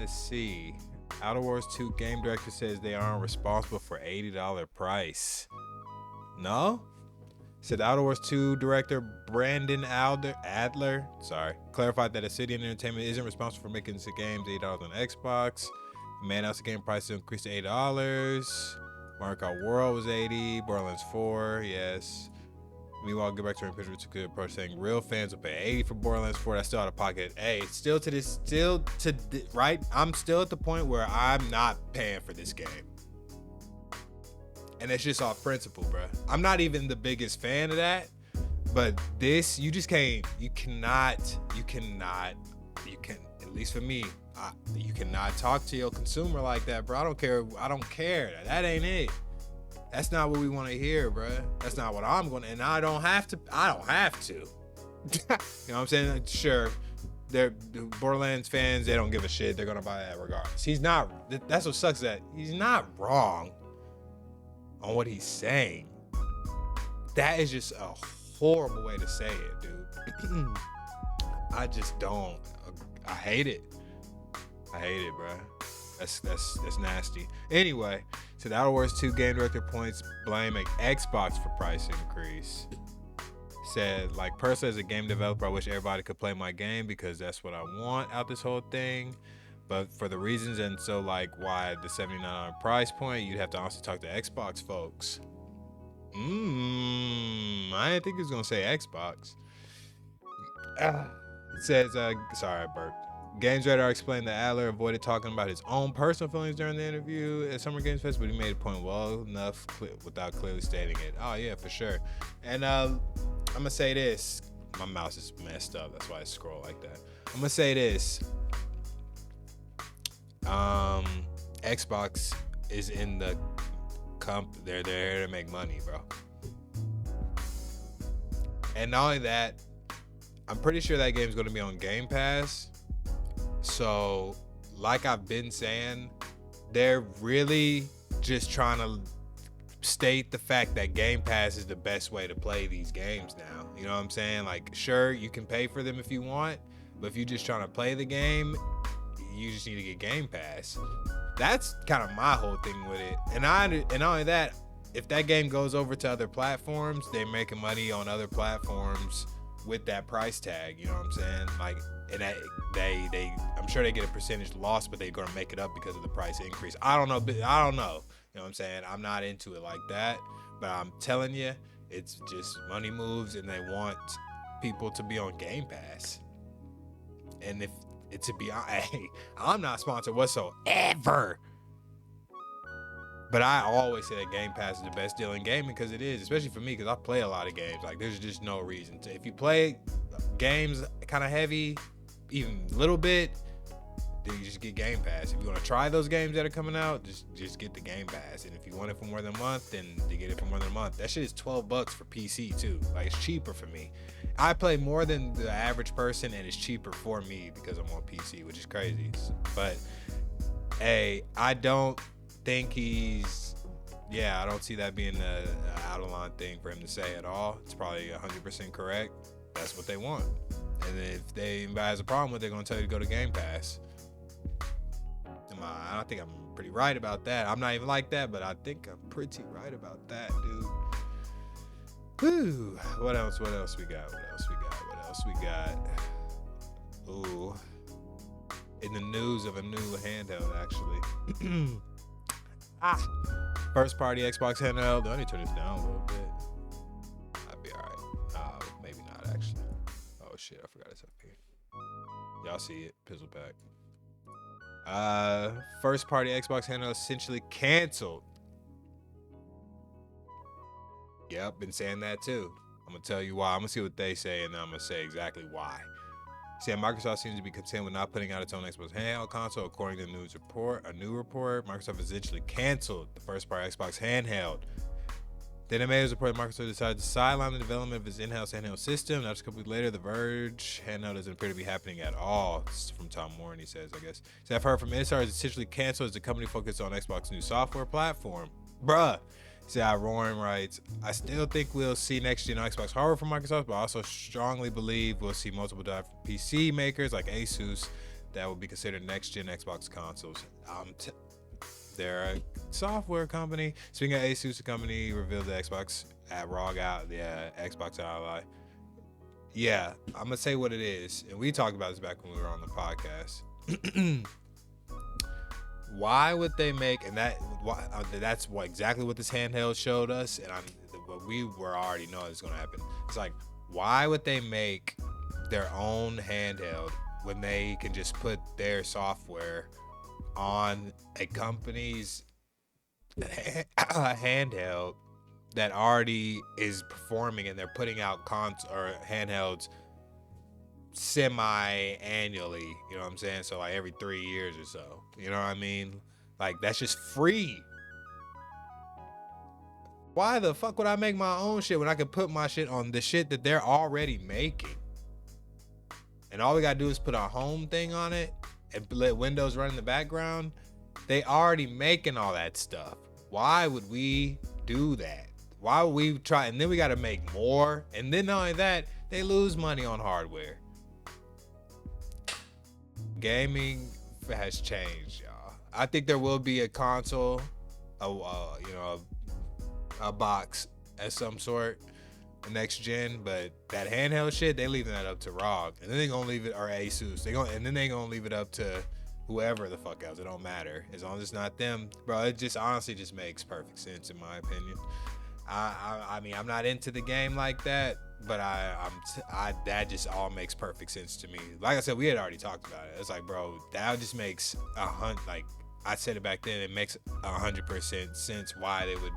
Let's see. Outer Wars 2 game director says they aren't responsible for $80 price. No? Said Outer Wars 2 director Brandon Adler, clarified that Obsidian Entertainment isn't responsible for making the games $8 on Xbox. The man announced the game price to increase to $8. Mario Kart World was $80. Borderlands 4, yes. Meanwhile, get back to picture to good approach saying real fans will pay $80 for Borderlands 4. That's still out of pocket. Hey, right? I'm still at the point where I'm not paying for this game. And it's just off principle, bro. I'm not even the biggest fan of that, but this, you cannot, at least for me, you cannot talk to your consumer like that, bro. I don't care. That ain't it. That's not what we want to hear, bro. That's not what I'm going to, and I don't have to. You know what I'm saying? Sure, the Borderlands fans, they don't give a shit. They're going to buy that regardless. That's what sucks, that he's not wrong on what he's saying. That is just a horrible way to say it, dude. I just don't. I hate it. I hate it, bro. That's nasty. Anyway, so the Outer Wars 2 game director points blame Xbox for price increase. Said, like, personally as a game developer, I wish everybody could play my game because that's what I want out this whole thing. But for the reasons, and so like why the $79 price point, you'd have to honestly talk to Xbox folks. I didn't think he was gonna say Xbox. It says, sorry, I burped. Games Radar explained that Adler avoided talking about his own personal feelings during the interview at Summer Games Fest, but he made a point well enough without clearly stating it. Oh yeah, for sure. And I'm gonna say this. My mouse is messed up. That's why I scroll like that. I'm gonna say this. Xbox is in the they're there to make money, bro. And not only that, I'm pretty sure that game's gonna be on Game Pass. So, like I've been saying, they're really just trying to state the fact that Game Pass is the best way to play these games now. You know what I'm saying? Like, sure, you can pay for them if you want, but if you're just trying to play the game, you just need to get Game Pass. That's kind of my whole thing with it. And not only that, if that game goes over to other platforms, they're making money on other platforms with that price tag. You know what I'm saying? Like, and I'm sure they get a percentage loss, but they're gonna make it up because of the price increase. I don't know. You know what I'm saying? I'm not into it like that, but I'm telling you, it's just money moves, and they want people to be on Game Pass. And if it to be, hey, I'm not sponsored whatsoever, but I always say that Game Pass is the best deal in gaming, because it is, especially for me, because I play a lot of games. Like, there's just no reason to. If you play games kind of heavy, even a little bit, then you just get Game Pass. If you want to try those games that are coming out, just get the Game Pass. And if you want it for more than a month, then you get it for more than a month. That shit is $12 for PC too. Like, it's cheaper for me. I play more than the average person, and it's cheaper for me because I'm on PC, which is crazy. But hey, I don't think I don't see that being a out of line thing for him to say at all. It's probably 100% correct. That's what they want. And if anybody has a problem with it, they're going to tell you to go to Game Pass. I think I'm pretty right about that. I'm not even like that, but I think I'm pretty right about that, dude. Whew. What else we got? Ooh. In the news of a new handheld, actually. First party Xbox handheld. Do I need to turn this down a little bit? I'd be alright. Maybe not, actually. Oh shit, I forgot it's up here. Y'all see it. Pizzle pack. First party Xbox handheld essentially canceled. Yep, been saying that too. I'm gonna tell you why. I'm gonna see what they say, and then I'm gonna say exactly why. See, Microsoft seems to be content with not putting out its own Xbox handheld console. According to a new report, Microsoft essentially canceled the first party Xbox handheld. Then it made a report that Microsoft decided to sideline the development of its in-house handheld system. Now, just a couple weeks later, The Verge handheld doesn't appear to be happening at all. This is from Tom Warren, he says, I guess. So I've heard from insiders essentially canceled as the company focused on Xbox's new software platform. Bruh. See, Warren writes, I still think we'll see next-gen Xbox hardware from Microsoft, but I also strongly believe we'll see multiple PC makers like Asus that would be considered next gen Xbox consoles. They're a software company. Speaking of Asus, the company revealed the Xbox at ROG out. Yeah, Xbox Ally. Yeah, I'm gonna say what it is, and we talked about this back when we were on the podcast. Why would they make, and that's what exactly what this handheld showed us, and what we were already knowing is gonna happen. It's like, why would they make their own handheld when they can just put their software on a company's handheld that already is performing, and they're putting out or handhelds semi-annually, you know what I'm saying? So like every 3 years or so, you know what I mean? Like, that's just free. Why the fuck would I make my own shit when I could put my shit on the shit that they're already making? And all we gotta do is put our home thing on it and let Windows run in the background. They already making all that stuff. Why would we do that? Why would we try? And then we gotta make more. And then not only that, they lose money on hardware. Gaming has changed, y'all. I think there will be a console, a box at some sort, next gen, but that handheld shit, they leaving that up to ROG, and then they gonna leave it, or Asus. They gonna leave it up to whoever the fuck else. It don't matter as long as it's not them, bro. It just honestly just makes perfect sense in my opinion. I mean, I'm not into the game like that, but that just all makes perfect sense to me. Like I said, we had already talked about it. It's like, bro, that just makes like I said it back then. It makes 100% sense why they would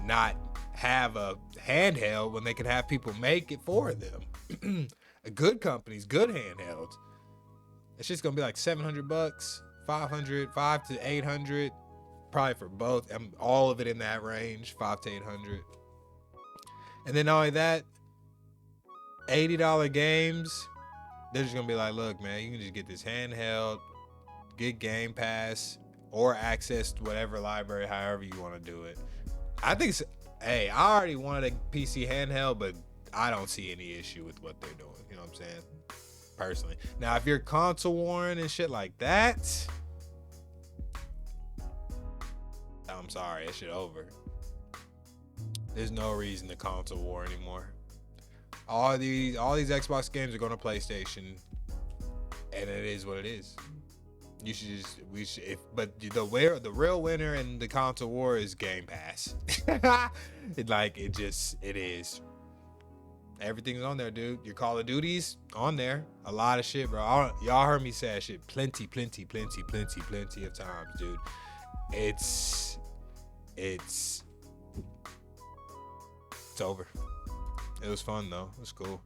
not have a handheld when they can have people make it for them. Good companies, good handhelds. It's just gonna be like $700, $500 to $800, probably for both. All of it in that range, $500 to $800. And then not only that, $80 games. They're just gonna be like, look, man, you can just get this handheld, get Game Pass, or access to whatever library, however you want to do it. I think I already wanted a PC handheld, but I don't see any issue with what they're doing. You know what I'm saying? Personally. Now, if you're console warring and shit like that, I'm sorry, that shit over. There's no reason to console war anymore. All these Xbox games are going to PlayStation, and it is what it is. But the real winner in the console war is Game Pass. It is. Everything's on there, dude. Your Call of Duty's on there. A lot of shit, bro. Y'all heard me say that shit plenty of times, dude. It's over. It was fun though. It was cool.